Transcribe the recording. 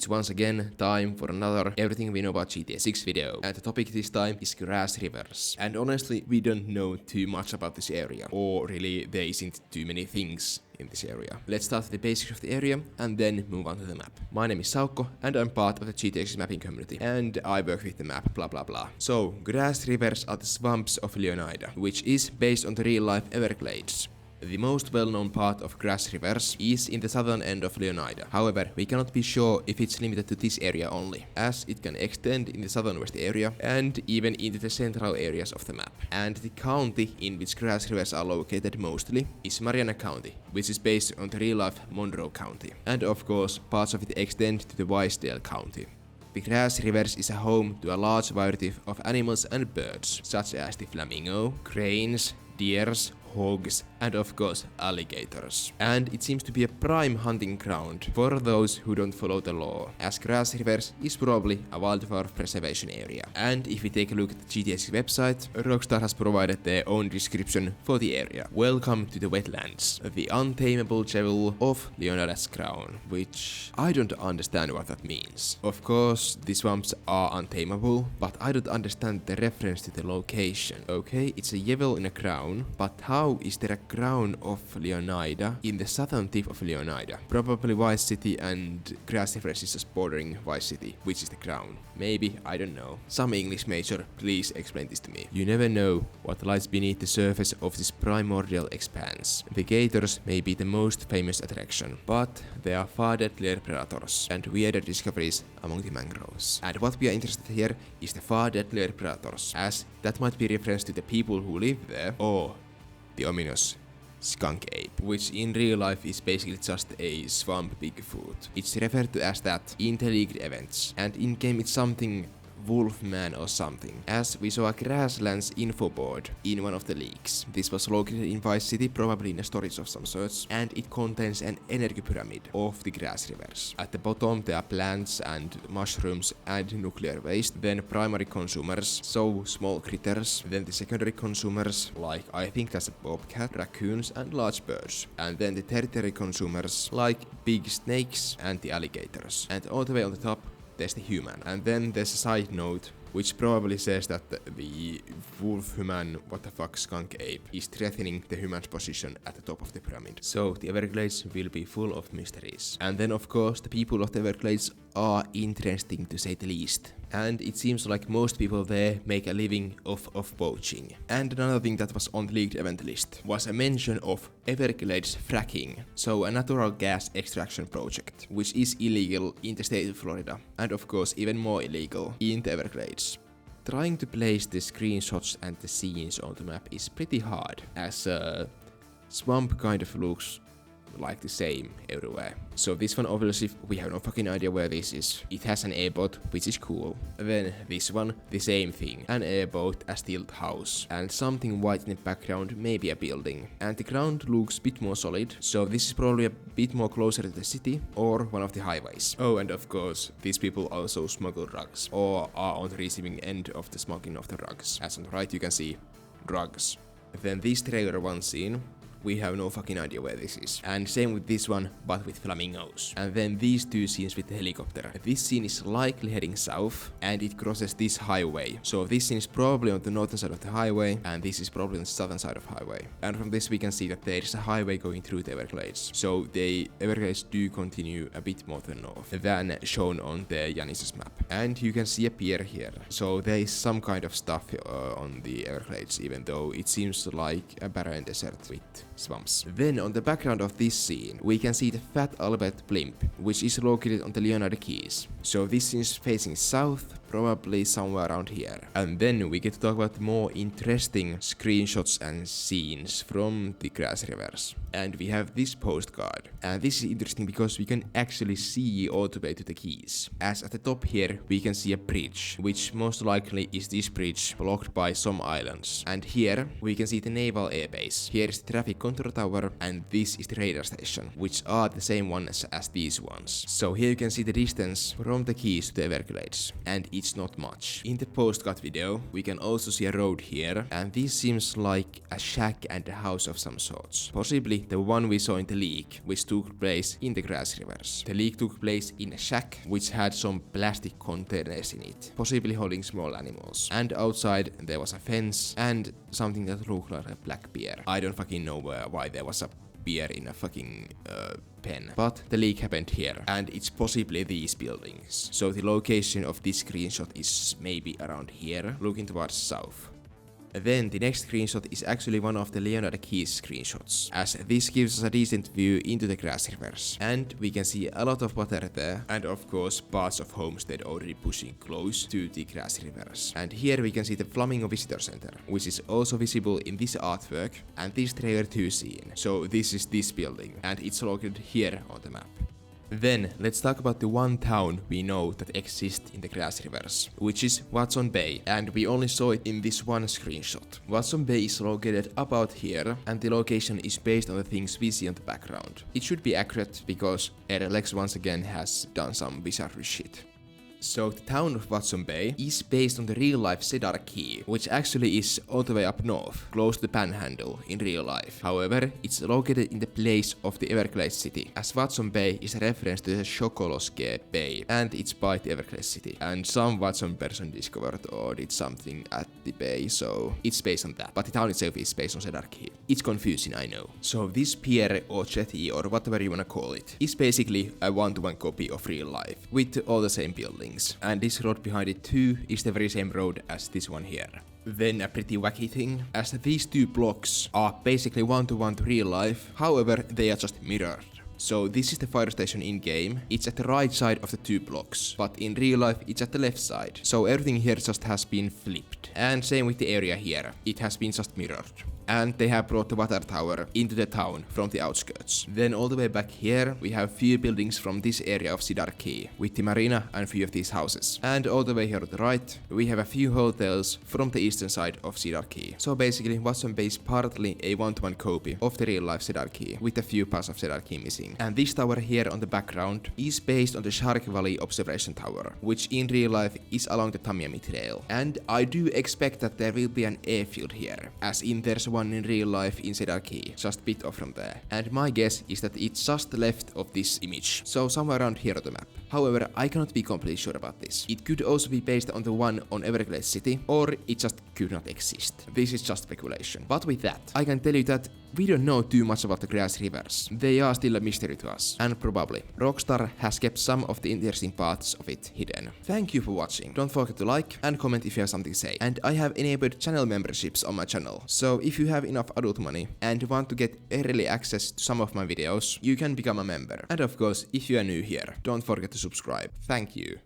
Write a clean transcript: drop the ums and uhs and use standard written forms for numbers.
it's once again time for another Everything We Know About GTA 6 video, and the topic this time is Grassrivers. And honestly, we don't know too much about this area, or really there isn't too many things in this area. Let's start with the basics of the area and then move on to the map. My name is Saukko and I'm part of the GTA 6 mapping community, and I work with the map, blah blah blah. So, Grassrivers are the swamps of Leonida, which is based on the real life Everglades. The most well-known part of Grassrivers is in the southern end of Leonida. However, we cannot be sure if it's limited to this area only, as it can extend in the southern west area and even into the central areas of the map. And the county in which Grassrivers are located mostly is Mariana County, which is based on the real-life Monroe County. And of course, parts of it extend to the Wisedale County. The Grassrivers is a home to a large variety of animals and birds, such as the flamingo, cranes, deers, hogs, and of course alligators. And it seems to be a prime hunting ground for those who don't follow the law, as Grassrivers is probably a wildlife preservation area. And if we take a look at the GTA 6 website, Rockstar has provided their own description for the area. Welcome to the wetlands, the untamable jewel of Leonida's crown, which I don't understand what that means. Of course, the swamps are untamable, but I don't understand the reference to the location. Okay, it's a jewel in a crown, but how is there a crown of Leonida in the southern tip of Leonida? Probably Vice City, and Grassrivers is just bordering Vice City, which is the crown. Maybe, I don't know. Some English major, please explain this to me. You never know what lies beneath the surface of this primordial expanse. The gators may be the most famous attraction, but there are far deadlier predators and weirder discoveries among the mangroves. And what we are interested here is the far deadlier predators, as that might be reference to the people who live there, or the ominous skunk ape, which in real life is basically just a swamp Bigfoot. It's referred to as that in the leaked events, and in game it's something Wolfman or something, as we saw a Grasslands info board in one of the leaks. This was located in Vice City, probably in a storage of some sorts, and it contains an energy pyramid of the Grassrivers. At the bottom there are plants and mushrooms and nuclear waste, then primary consumers, so small critters, then the secondary consumers, like I think that's a bobcat, raccoons and large birds, and then the tertiary consumers, like big snakes and the alligators. And all the way on the top there's the human. And then there's a side note which probably says that the wolf human, what the fuck, skunk ape is threatening the human's position at the top of the pyramid. So the Everglades will be full of mysteries. And then of course the people of the Everglades are interesting to say the least. And it seems like most people there make a living off of poaching. And another thing that was on the leaked event list was a mention of Everglades fracking, so a natural gas extraction project, which is illegal in the state of Florida, and of course even more illegal in the Everglades. Trying to place the screenshots and the scenes on the map is pretty hard, as swamp kind of looks like the same everywhere. So this one, obviously we have no fucking idea where this is. It has an airboat, which is cool. Then this one, the same thing. An airboat, a stilt house, and something white in the background, maybe a building. And the ground looks a bit more solid, so this is probably a bit more closer to the city or one of the highways. Oh, and of course, these people also smuggle drugs, or are on the receiving end of the smuggling of the drugs. As on the right you can see drugs. Then this trailer one scene, we have no fucking idea where this is. And same with this one, but with flamingos. And then these two scenes with the helicopter. This scene is likely heading south, and it crosses this highway. So this scene is probably on the northern side of the highway, and this is probably on the southern side of the highway. And from this we can see that there is a highway going through the Everglades. So the Everglades do continue a bit more to the north than shown on the Janis's map. And you can see a pier here. So there is some kind of stuff on the Everglades, even though it seems like a barren desert with swamps. Then on the background of this scene, we can see the Fat Albert blimp, which is located on the Leonida Keys. So this scene is facing south, probably somewhere around here. And then we get to talk about more interesting screenshots and scenes from the Grassrivers. And we have this postcard. And this is interesting because we can actually see all the way to the Keys. As at the top here, we can see a bridge, which most likely is this bridge blocked by some islands. And here, we can see the naval airbase. Here is the traffic control tower, and this is the radar station, which are the same ones as these ones. So here you can see the distance from the Keys to the Everglades. And it's not much. In the postcard video, we can also see a road here, and this seems like a shack and a house of some sorts. Possibly the one we saw in the leak, which took place in the Grassrivers. The leak took place in a shack, which had some plastic containers in it, possibly holding small animals. And outside there was a fence and something that looked like a black bear. I don't fucking know why there was a beer in a fucking pen. But the leak happened here, and it's possibly these buildings. So the location of this screenshot is maybe around here, looking towards south. Then the next screenshot is actually one of the Leonard Keys screenshots, as this gives us a decent view into the Grassrivers. And we can see a lot of water there, and of course parts of Homestead already pushing close to the Grassrivers. And here we can see the Flamingo Visitor Center, which is also visible in this artwork and this trailer 2 scene. So this is this building, and it's located here on the map. Then, let's talk about the one town we know that exists in the Grassrivers, which is Watson Bay, and we only saw it in this one screenshot. Watson Bay is located about here, and the location is based on the things we see on the background. It should be accurate, because RLX once again has done some bizarre shit. So the town of Watson Bay is based on the real-life Cedar Key, which actually is all the way up north, close to the Panhandle in real life. However, it's located in the place of the Everglades City, as Watson Bay is a reference to the Chokoloskee Bay, and it's by the Everglades City. And some Watson person discovered or did something at the bay, so it's based on that. But the town itself is based on Cedar Key. It's confusing, I know. So this pier or jetty or whatever you wanna call it is basically a one-to-one copy of real life, with all the same buildings. And this road behind it too is the very same road as this one here. Then a pretty wacky thing, as these two blocks are basically one-to-one to real life, however they are just mirrored. So this is the fire station in game, it's at the right side of the two blocks, but in real life it's at the left side. So everything here just has been flipped. And same with the area here, it has been just mirrored. And they have brought the water tower into the town from the outskirts. Then all the way back here, we have few buildings from this area of Cedar Key, with the marina and few of these houses. And all the way here to the right, we have a few hotels from the eastern side of Cedar Key. So basically, Watson Bay is partly a one-to-one copy of the real-life Cedar Key, with a few parts of Cedar Key missing. And this tower here on the background is based on the Shark Valley Observation Tower, which in real life is along the Tamiami Trail. And I do expect that there will be an airfield here, as in there's one in real life in Cedar Key, just bit off from there. And my guess is that it's just left of this image, so somewhere around here on the map. However, I cannot be completely sure about this. It could also be based on the one on Everglades City, or it just could not exist. This is just speculation. But with that, I can tell you that we don't know too much about the Grassrivers. They are still a mystery to us, and probably Rockstar has kept some of the interesting parts of it hidden. Thank you for watching. Don't forget to like and comment if you have something to say. And I have enabled channel memberships on my channel, so if you have enough adult money and want to get early access to some of my videos, you can become a member. And of course, if you are new here, don't forget to subscribe. Thank you.